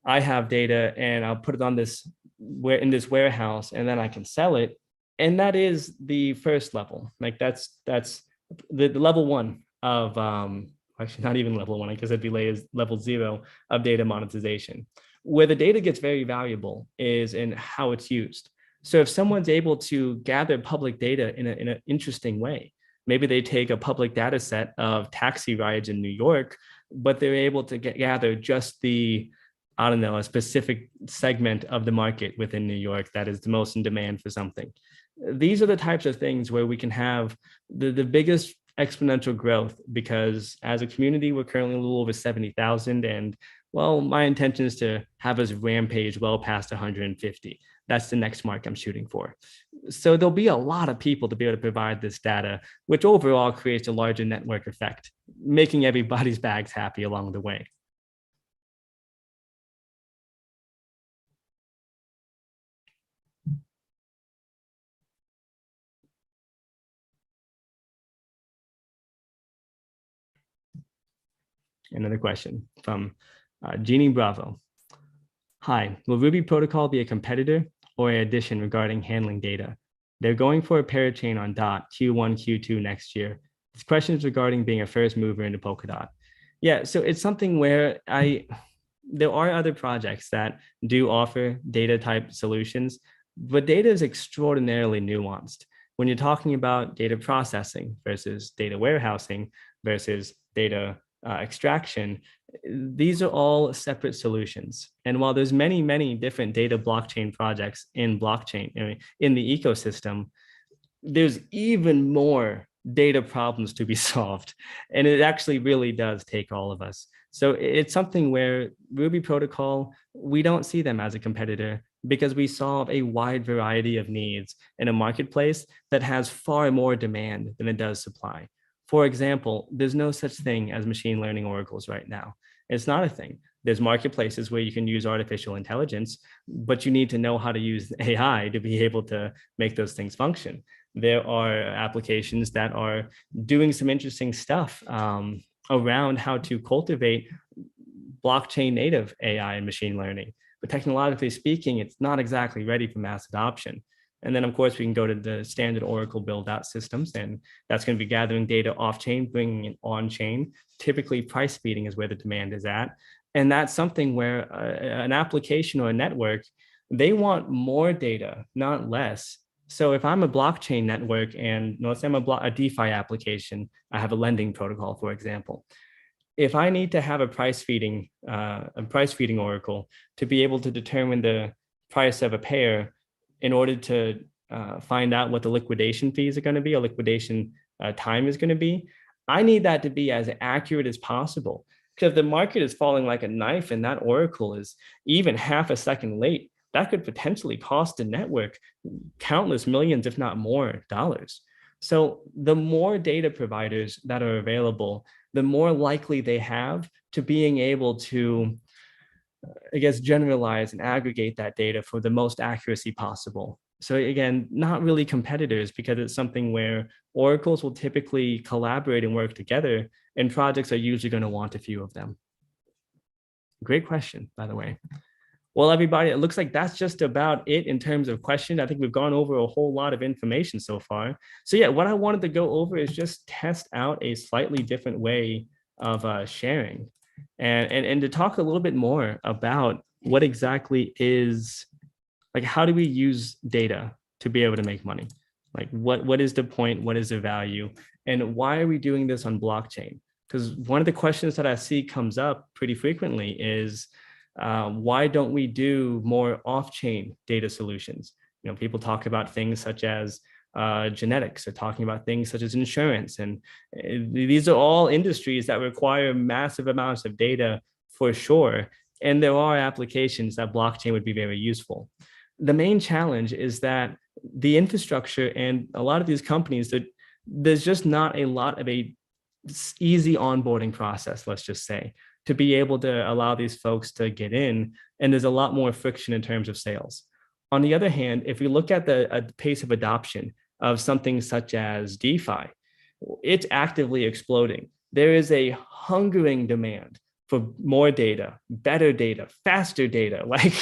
I have data and I'll put it on this in this warehouse and then I can sell it. And that is the first level. Like that's the level one of actually not even level one, I guess it'd be level 0 of data monetization. Where the data gets very valuable is in how it's used. So if someone's able to gather public data in an interesting way, maybe they take a public data set of taxi rides in New York, but they're able to gather just the, I don't know, a specific segment of the market within New York that is the most in demand for something. These are the types of things where we can have the biggest exponential growth, because as a community, we're currently a little over 70,000. And well, my intention is to have us rampage well past 150. That's the next mark I'm shooting for. So there'll be a lot of people to be able to provide this data, which overall creates a larger network effect, making everybody's bags happy along the way. Another question from Jeannie Bravo. Hi, will Ruby Protocol be a competitor or an addition regarding handling data? They're going for a parachain on DOT Q1, Q2 next year. This question is regarding being a first mover into Polkadot. Yeah, so it's something where there are other projects that do offer data type solutions, but data is extraordinarily nuanced. When you're talking about data processing versus data warehousing versus data extraction, these are all separate solutions. And while there's many, many different data blockchain projects in blockchain, in the ecosystem, there's even more data problems to be solved. And it actually really does take all of us. So it's something where Ruby Protocol, we don't see them as a competitor because we solve a wide variety of needs in a marketplace that has far more demand than it does supply. For example, there's no such thing as machine learning oracles right now. It's not a thing. There's marketplaces where you can use artificial intelligence, but you need to know how to use AI to be able to make those things function. There are applications that are doing some interesting stuff around how to cultivate blockchain native AI and machine learning. But technologically speaking, it's not exactly ready for mass adoption. And then, of course, we can go to the standard Oracle build-out systems, and that's going to be gathering data off-chain, bringing it on-chain. Typically, price feeding is where the demand is at. And that's something where an application or a network, they want more data, not less. So if I'm a blockchain network and let's say I'm a DeFi application, I have a lending protocol, for example. If I need to have a price feeding oracle to be able to determine the price of a pair in order to find out what the liquidation fees are going to be, or liquidation time is going to be, I need that to be as accurate as possible. Because if the market is falling like a knife and that oracle is even half a second late, that could potentially cost the network countless millions, if not more, dollars. So the more data providers that are available, the more likely they have to being able to, I guess, generalize and aggregate that data for the most accuracy possible. So again, not really competitors, because it's something where oracles will typically collaborate and work together, and projects are usually going to want a few of them. Great question, by the way. Well, everybody, it looks like that's just about it in terms of questions. I think we've gone over a whole lot of information so far. So yeah, what I wanted to go over is just test out a slightly different way of sharing, and to talk a little bit more about what exactly is, like, how do we use data to be able to make money? Like, what is the point? What is the value? And why are we doing this on blockchain? Because one of the questions that I see comes up pretty frequently is, why don't we do more off-chain data solutions? People talk about things such as genetics, or talking about things such as insurance. And these are all industries that require massive amounts of data for sure. And there are applications that blockchain would be very useful. The main challenge is that the infrastructure and a lot of these companies, that there's just not a lot of a easy onboarding process, let's just say, to be able to allow these folks to get in. And there's a lot more friction in terms of sales. On the other hand, if we look at the pace of adoption of something such as DeFi, it's actively exploding. There is a hungering demand for more data, better data, faster data. Like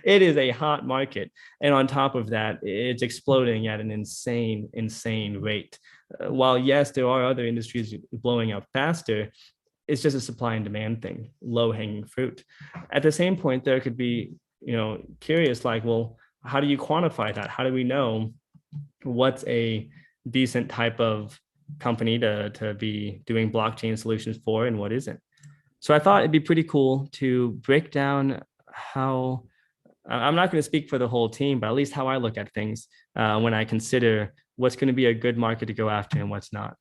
it is a hot market. And on top of that, it's exploding at an insane rate. While yes, there are other industries blowing up faster, it's just a supply and demand thing, low hanging fruit. At the same point, there could be, curious, like, well, how do you quantify that? How do we know what's a decent type of company to be doing blockchain solutions for and what isn't? So I thought it'd be pretty cool to break down how, I'm not going to speak for the whole team, but at least how I look at things when I consider what's going to be a good market to go after and what's not.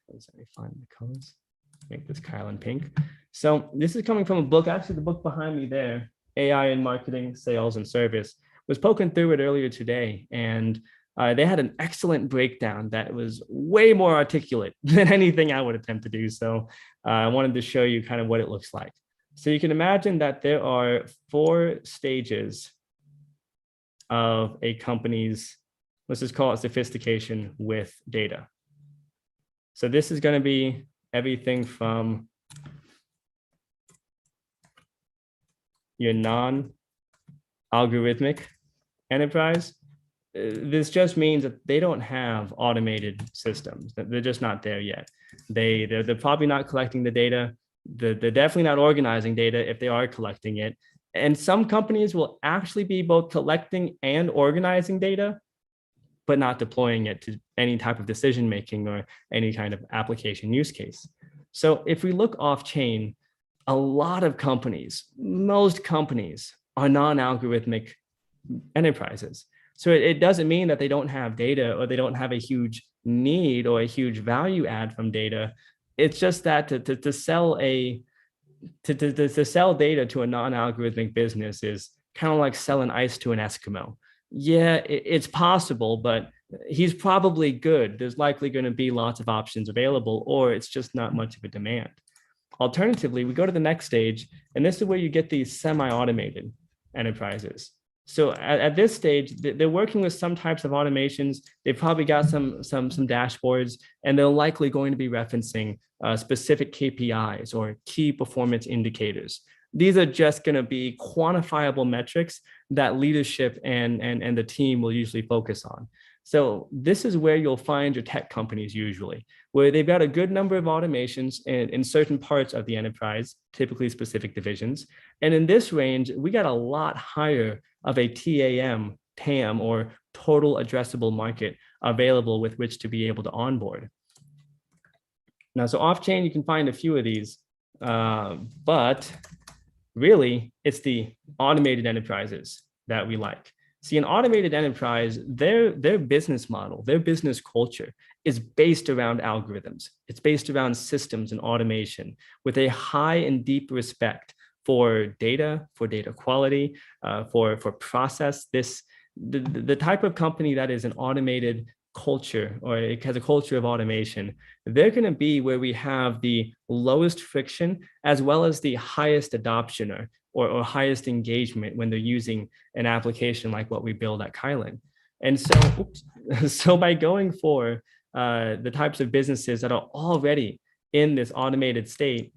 Let me find the colors. Make this Kylin pink. So this is coming from a book, actually the book behind me there, AI in Marketing, Sales and Service. Was poking through it earlier today, and they had an excellent breakdown that was way more articulate than anything I would attempt to do. So I wanted to show you kind of what it looks like. So you can imagine that there are 4 stages of a company's, let's just call it sophistication with data. So this is going to be everything from your non-algorithmic enterprise. This just means that they don't have automated systems. They're just not there yet. They're probably not collecting the data. They're definitely not organizing data if they are collecting it. And some companies will actually be both collecting and organizing data, but not deploying it to any type of decision-making or any kind of application use case. So if we look off-chain, a lot of companies, most companies are non-algorithmic enterprises. So it doesn't mean that they don't have data or they don't have a huge need or a huge value add from data. It's just that to sell data to a non-algorithmic business is kind of like selling ice to an Eskimo. Yeah, it's possible, but he's probably good. There's likely going to be lots of options available, or it's just not much of a demand. Alternatively, we go to the next stage, and this is where you get these semi-automated enterprises. So at this stage, they're working with some types of automations. They've probably got some dashboards, and they're likely going to be referencing specific KPIs or key performance indicators. These are just going to be quantifiable metrics that leadership and the team will usually focus on. So this is where you'll find your tech companies usually, where they've got a good number of automations in certain parts of the enterprise, typically specific divisions. And in this range, we got a lot higher of a TAM, or total addressable market available with which to be able to onboard. Now, so off-chain, you can find a few of these, but really it's the automated enterprises that we like. See, an automated enterprise, their business model, their business culture is based around algorithms. It's based around systems and automation with a high and deep respect for data quality, for process. The type of company that is an automated culture, or it has a culture of automation, they're going to be where we have the lowest friction as well as the highest adoption or highest engagement when they're using an application like what we build at Kylin. And so, so by going for the types of businesses that are already in this automated state,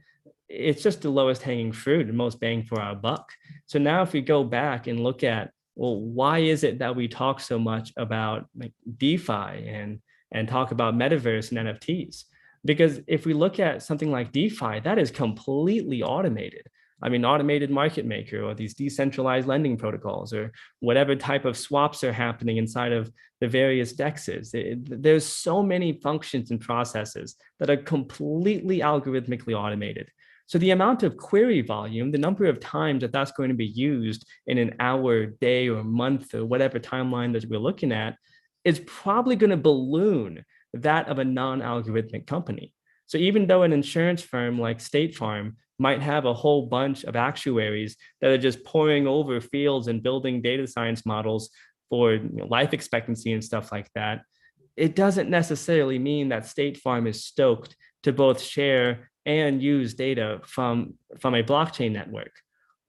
it's just the lowest hanging fruit and most bang for our buck. So now if we go back and look at, well, why is it that we talk so much about like DeFi and talk about metaverse and NFTs? Because if we look at something like DeFi, that is completely automated. I mean, automated market maker or these decentralized lending protocols or whatever type of swaps are happening inside of the various DEXs. There's so many functions and processes that are completely algorithmically automated. So the amount of query volume, the number of times that that's going to be used in an hour, day, or month, or whatever timeline that we're looking at, is probably going to balloon that of a non-algorithmic company. So even though an insurance firm like State Farm might have a whole bunch of actuaries that are just poring over fields and building data science models for life expectancy and stuff like that, it doesn't necessarily mean that State Farm is stoked to both share and use data from a blockchain network.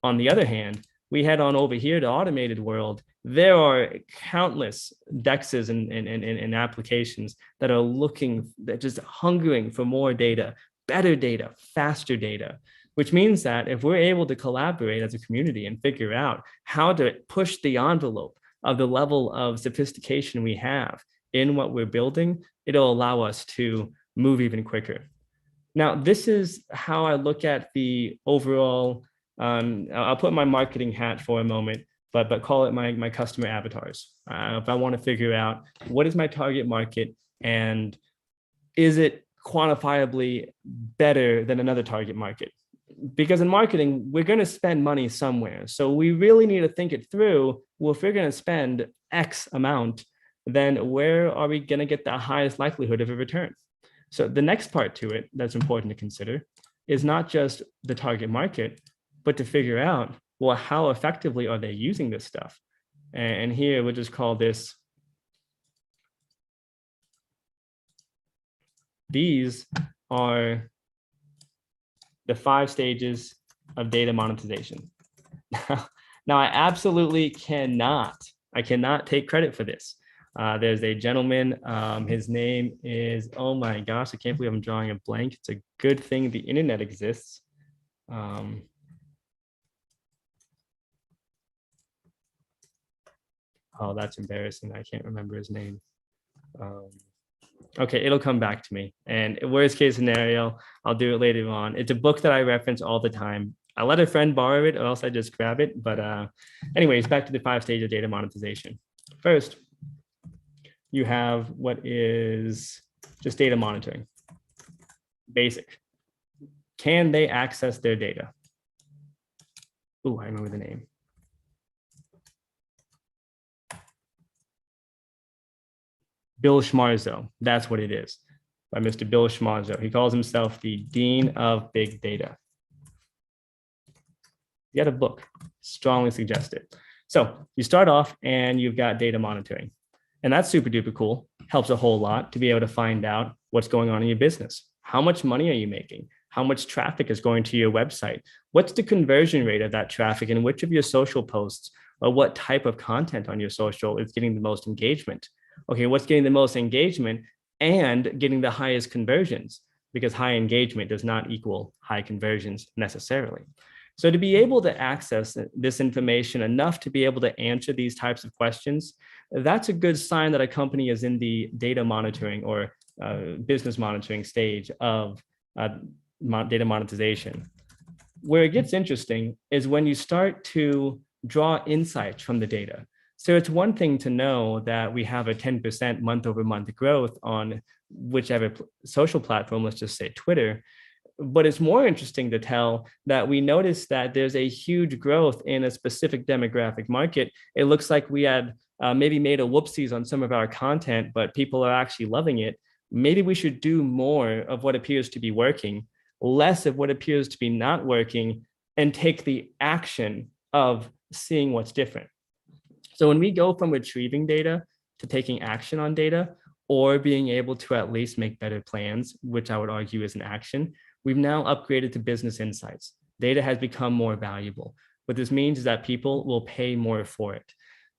On the other hand, we head on over here to automated world, there are countless DEXs and applications that are looking, that just hungering for more data, better data, faster data, which means that if we're able to collaborate as a community and figure out how to push the envelope of the level of sophistication we have in what we're building, it'll allow us to move even quicker. Now, this is how I look at the overall, I'll put my marketing hat for a moment, but call it my customer avatars. If I want to figure out what is my target market and is it quantifiably better than another target market? Because in marketing, we're going to spend money somewhere. So we really need to think it through. Well, if we're going to spend X amount, then where are we going to get the highest likelihood of a return? So the next part to it that's important to consider is not just the target market, but to figure out, well, how effectively are they using this stuff? And here we'll just call this, these are the 5 stages of data monetization. Now, I absolutely cannot take credit for this. There's a gentleman, his name is, oh my gosh, I can't believe I'm drawing a blank. It's a good thing the internet exists. Oh, that's embarrassing. I can't remember his name. Okay, it'll come back to me. And worst case scenario, I'll do it later on. It's a book that I reference all the time. I let a friend borrow it or else I just grab it. But anyways, back to the 5 stages of data monetization. First, you have what is just data monitoring. Basic. Can they access their data? Oh, I remember the name. Bill Schmarzo, that's what it is, by Mr. Bill Schmarzo. He calls himself the Dean of Big Data. You got a book, strongly suggest it. So you start off and you've got data monitoring. And that's super duper cool. Helps a whole lot to be able to find out what's going on in your business. How much money are you making? How much traffic is going to your website? What's the conversion rate of that traffic? And which of your social posts or what type of content on your social is getting the most engagement? Okay, what's getting the most engagement and getting the highest conversions? Because high engagement does not equal high conversions necessarily. So to be able to access this information enough to be able to answer these types of questions, that's a good sign that a company is in the data monitoring or business monitoring stage of data monetization. Where it gets interesting is when you start to draw insights from the data. So it's one thing to know that we have a 10% month over month growth on whichever social platform, let's just say Twitter. But it's more interesting to tell that we noticed that there's a huge growth in a specific demographic market. It looks like we had maybe made a whoopsies on some of our content, but people are actually loving it. Maybe we should do more of what appears to be working, less of what appears to be not working, and take the action of seeing what's different. So when we go from retrieving data to taking action on data, or being able to at least make better plans, which I would argue is an action, we've now upgraded to business insights. Data has become more valuable. What this means is that people will pay more for it.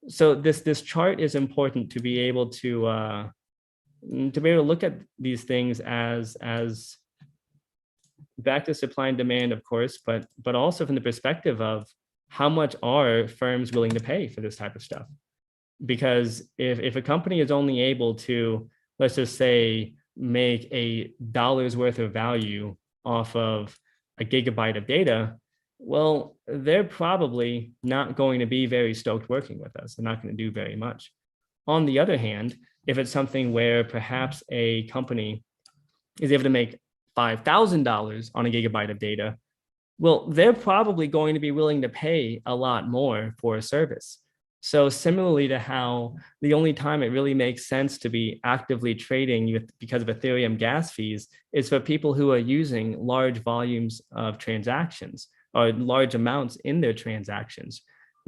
So this chart is important to be able to look at these things as back to supply and demand, of course, but also from the perspective of how much are firms willing to pay for this type of stuff? Because if a company is only able to, let's just say, make $1 worth of value off of a gigabyte of data, well, they're probably not going to be very stoked working with us. They're not going to do very much. On the other hand, if it's something where perhaps a company is able to make $5,000 on a gigabyte of data, well, they're probably going to be willing to pay a lot more for a service. So similarly to how the only time it really makes sense to be actively trading because of Ethereum gas fees is for people who are using large volumes of transactions or large amounts in their transactions.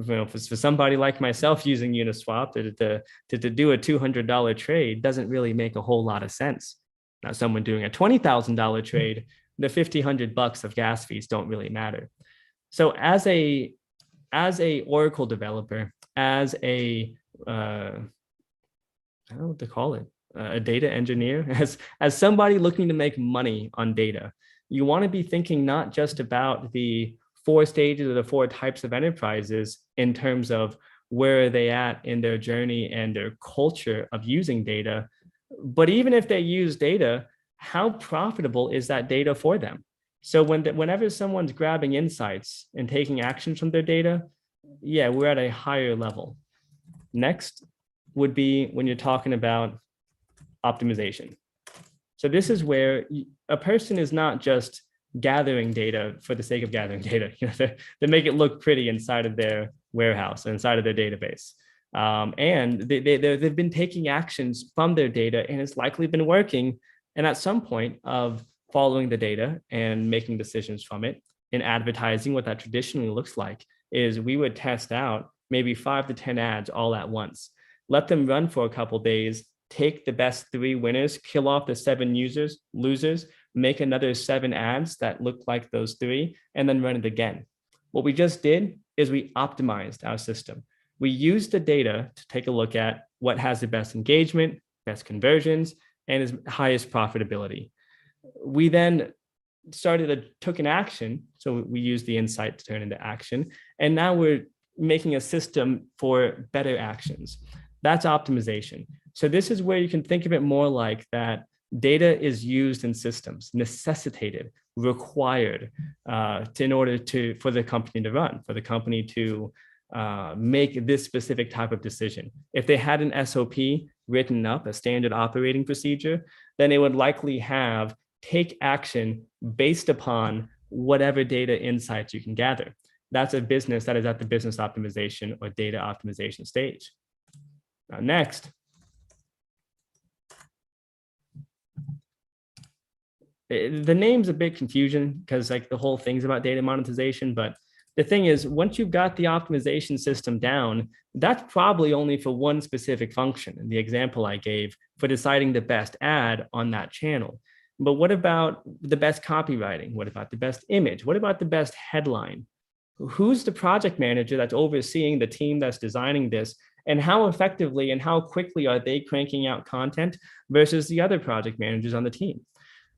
For somebody like myself using Uniswap to do a $200 trade doesn't really make a whole lot of sense. Now, someone doing a $20,000 trade, the $1,500 of gas fees don't really matter. So as a as a Oracle developer, as a, I don't know what to call it, a data engineer, as somebody looking to make money on data, you want to be thinking not just about the 4 stages or the 4 types of enterprises in terms of where are they at in their journey and their culture of using data, but even if they use data, how profitable is that data for them? So whenever someone's grabbing insights and taking actions from their data, yeah, we're at a higher level. Next would be when you're talking about optimization. So this is where a person is not just gathering data for the sake of gathering data. They make it look pretty inside of their warehouse, inside of their database. And they've been taking actions from their data, and it's likely been working. And at some point of following the data and making decisions from it, in advertising, what that traditionally looks like is we would test out maybe 5 to 10 ads all at once, let them run for a couple days, take the best 3 winners, kill off the 7 losers, make another 7 ads that look like those 3, and then run it again. What we just did is we optimized our system. We used the data to take a look at what has the best engagement, best conversions, and is highest profitability. We then took an action. So we used the insight to turn into action. And now we're making a system for better actions. That's optimization. So this is where you can think of it more like that data is used in systems, necessitated, required in order for the company to run, for the company to make this specific type of decision. If they had an SOP written up, a standard operating procedure, then it would likely have take action based upon whatever data insights you can gather. That's a business that is at the business optimization or data optimization stage. Now, next, the name's a bit confusion because like the whole thing's about data monetization, but the thing is, once you've got the optimization system down, that's probably only for one specific function. In the example I gave for deciding the best ad on that channel. But what about the best copywriting? What about the best image? What about the best headline? Who's the project manager that's overseeing the team that's designing this? And how effectively and how quickly are they cranking out content versus the other project managers on the team?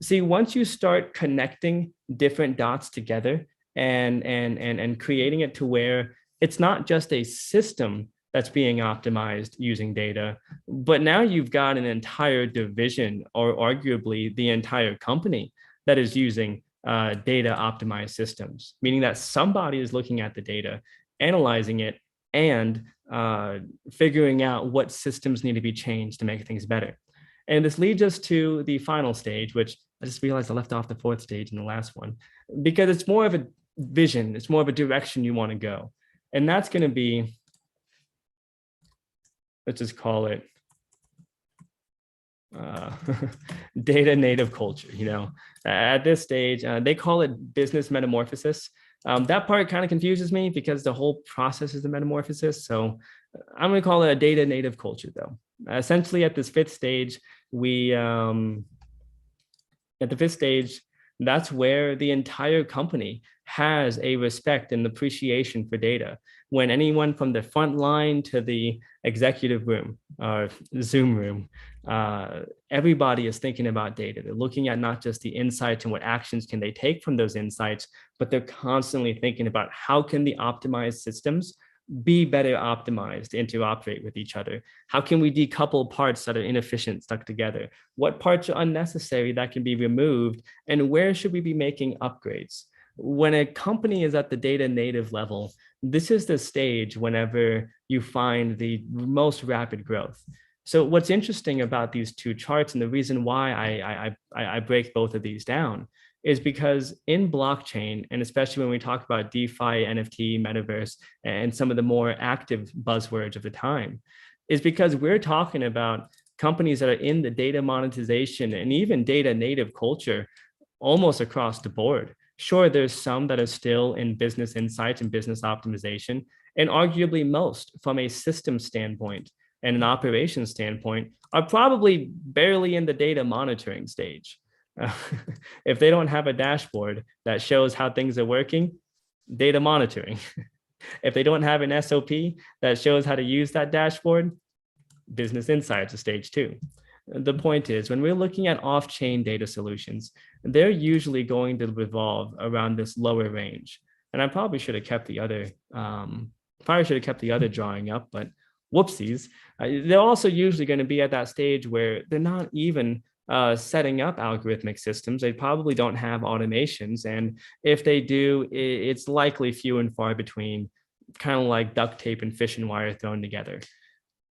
See, once you start connecting different dots together and creating it to where it's not just a system that's being optimized using data, but now you've got an entire division or arguably the entire company that is using data optimized systems, meaning that somebody is looking at the data, analyzing it, and figuring out what systems need to be changed to make things better. And this leads us to the final stage, which I just realized I left off the 4th stage in the last one, because it's more of a vision, it's more of a direction you want to go. And that's going to be, let's just call it data native culture. At this stage, they call it business metamorphosis. That part kind of confuses me because the whole process is a metamorphosis. So I'm going to call it a data native culture, though. Essentially, at this 5th stage, that's where the entire company has a respect and appreciation for data. When anyone from the front line to the executive room or Zoom room, everybody is thinking about data. They're looking at not just the insights and what actions can they take from those insights, but they're constantly thinking about how can the optimized systems be better optimized and to operate with each other? How can we decouple parts that are inefficient stuck together? What parts are unnecessary that can be removed? And where should we be making upgrades? When a company is at the data native level, this is the stage whenever you find the most rapid growth. So what's interesting about these 2 charts, and the reason why I break both of these down, is because in blockchain, and especially when we talk about DeFi, NFT, metaverse, and some of the more active buzzwords of the time, is because we're talking about companies that are in the data monetization and even data native culture almost across the board. Sure, there's some that are still in business insights and business optimization, and arguably most from a system standpoint and an operations standpoint are probably barely in the data monitoring stage. If they don't have a dashboard that shows how things are working, data monitoring. If they don't have an SOP that shows how to use that dashboard, business insights is stage 2. The point is, when we're looking at off-chain data solutions, they're usually going to revolve around this lower range. And I probably should have kept the other, drawing up, but whoopsies. They're also usually going to be at that stage where they're not even setting up algorithmic systems. They probably don't have automations. And if they do, it's likely few and far between, kind of like duct tape and fishing wire thrown together.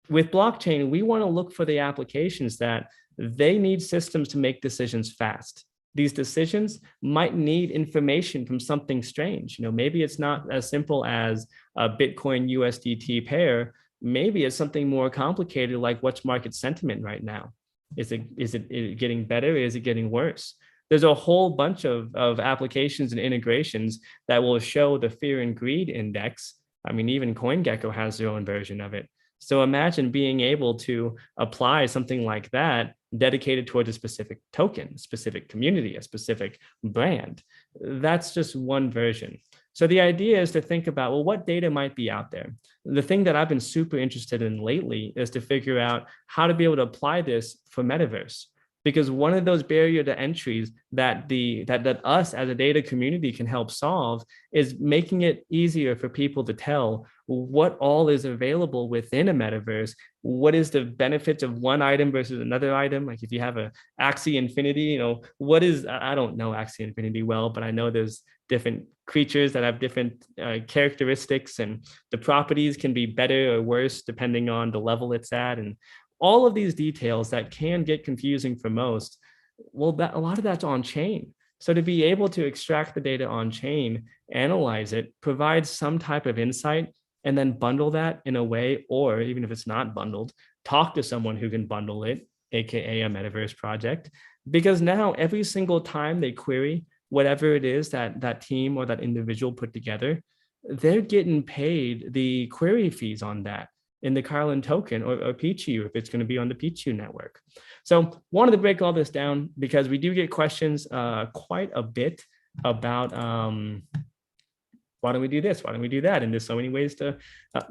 With blockchain, we want to look for the applications that they need systems to make decisions fast. These decisions might need information from something strange. Maybe it's not as simple as a Bitcoin USDT pair. Maybe it's something more complicated, like what's market sentiment right now? Is it getting better? Is it getting worse? There's a whole bunch of applications and integrations that will show the fear and greed index. I mean, even CoinGecko has their own version of it. So imagine being able to apply something like that dedicated towards a specific token, a specific community, a specific brand. That's just one version. So the idea is to think about, well, what data might be out there? The thing that I've been super interested in lately is to figure out how to be able to apply this for metaverse. Because one of those barrier to entries that us as a data community can help solve is making it easier for people to tell what all is available within a metaverse. What is the benefits of one item versus another item? Like if you have a Axie Infinity, what is, I don't know Axie Infinity well, but I know there's different creatures that have different characteristics, and the properties can be better or worse depending on the level it's at. And all of these details that can get confusing for most, well, a lot of that's on chain. So to be able to extract the data on chain, analyze it, provide some type of insight, and then bundle that in a way, or even if it's not bundled, talk to someone who can bundle it, AKA a metaverse project. Because now every single time they query whatever it is that team or that individual put together, they're getting paid the query fees on that in the Kylin token or Pichu, if it's going to be on the Pichu network. So wanted to break all this down because we do get questions quite a bit about why don't we do this? Why don't we do that? And there's so many ways to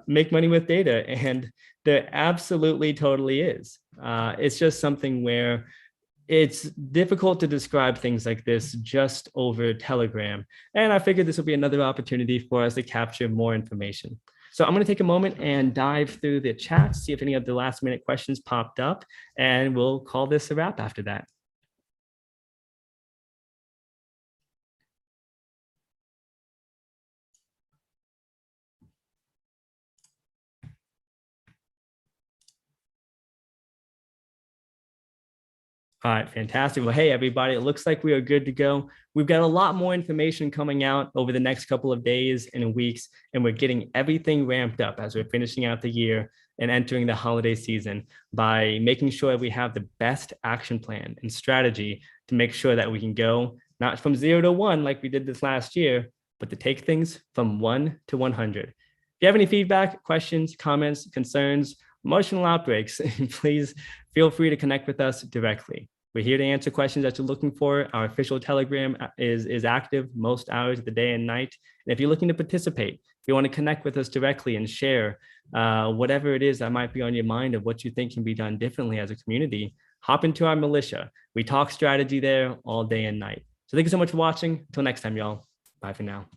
make money with data. And there absolutely totally is. It's just something where it's difficult to describe things like this just over Telegram. And I figured this will be another opportunity for us to capture more information. So I'm going to take a moment and dive through the chat, see if any of the last minute questions popped up, and we'll call this a wrap after that. All right, fantastic. Well, hey, everybody, it looks like we are good to go. We've got a lot more information coming out over the next couple of days and weeks, and we're getting everything ramped up as we're finishing out the year and entering the holiday season by making sure we have the best action plan and strategy to make sure that we can go not from 0 to 1 like we did this last year, but to take things from 1 to 100. If you have any feedback, questions, comments, concerns, emotional outbreaks, please feel free to connect with us directly. We're here to answer questions that you're looking for. Our official Telegram is active most hours of the day and night. And if you're looking to participate, if you want to connect with us directly and share whatever it is that might be on your mind of what you think can be done differently as a community, hop into our Militia. We talk strategy there all day and night. So thank you so much for watching. Until next time, y'all. Bye for now.